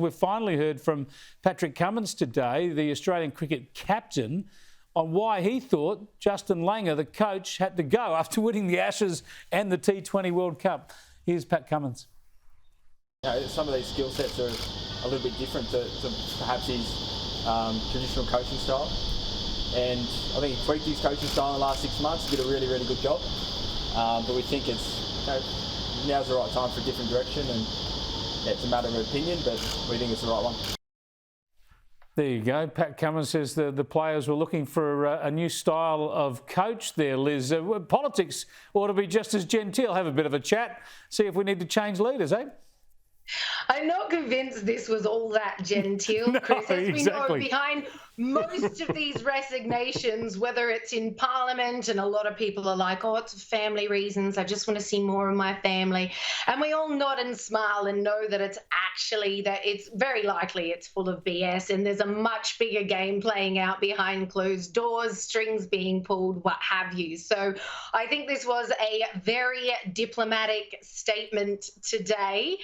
We've finally heard from Patrick Cummins today, the Australian cricket captain, on why he thought Justin Langer, the coach, had to go after winning the Ashes and the T20 World Cup. Here's Pat Cummins. Some of these skill sets are a little bit different to perhaps his traditional coaching style. And I think he tweaked his coaching style in the last 6 months, did a really, really good job. But we think it's now's the right time for a different direction, and it's a matter of opinion, but we think it's the right one. There you go. Pat Cummins says the players were looking for a new style of coach there, Liz. Politics ought to be just as genteel. Have a bit of a chat, see if we need to change leaders, eh? I'm not convinced this was all that genteel, Chris. As we know, behind most of these resignations, whether it's in Parliament, and a lot of people are like, oh, it's family reasons, I just want to see more of my family. And we all nod and smile and know that it's very likely it's full of BS, and there's a much bigger game playing out behind closed doors, strings being pulled, what have you. So I think this was a very diplomatic statement today.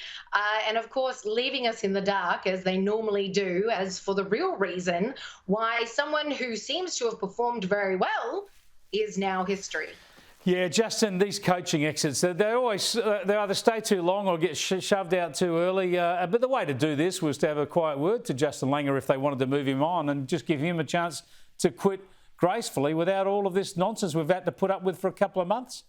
And of course, leaving us in the dark, as they normally do, as for the real reason why someone who seems to have performed very well is now history. Yeah, Justin, these coaching exits, they either stay too long or get shoved out too early. But the way to do this was to have a quiet word to Justin Langer if they wanted to move him on, and just give him a chance to quit gracefully without all of this nonsense we've had to put up with for a couple of months.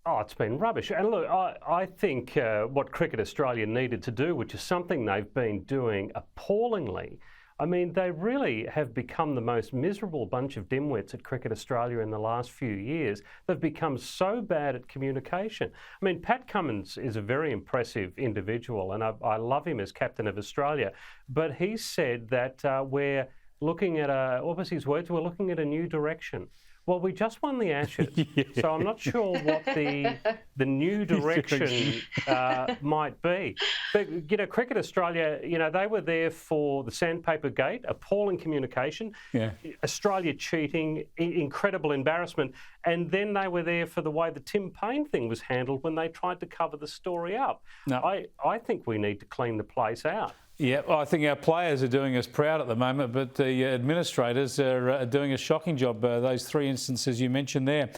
Oh, it's been rubbish. And look, I think what Cricket Australia needed to do, which is something they've been doing appallingly, I mean, they really have become the most miserable bunch of dimwits at Cricket Australia in the last few years. They've become so bad at communication. I mean, Pat Cummins is a very impressive individual, and I love him as captain of Australia. But he said that we're looking at what was his words? We're looking at a new direction. Well, we just won the Ashes, so I'm not sure what the new direction might be. But, you know, Cricket Australia, you know, they were there for the sandpaper gate, appalling communication, Australia cheating, incredible embarrassment, and then they were there for the way the Tim Payne thing was handled when they tried to cover the story up. No. I think we need to clean the place out. Yeah, well, I think our players are doing us proud at the moment, but the administrators are doing a shocking job, those three instances you mentioned there.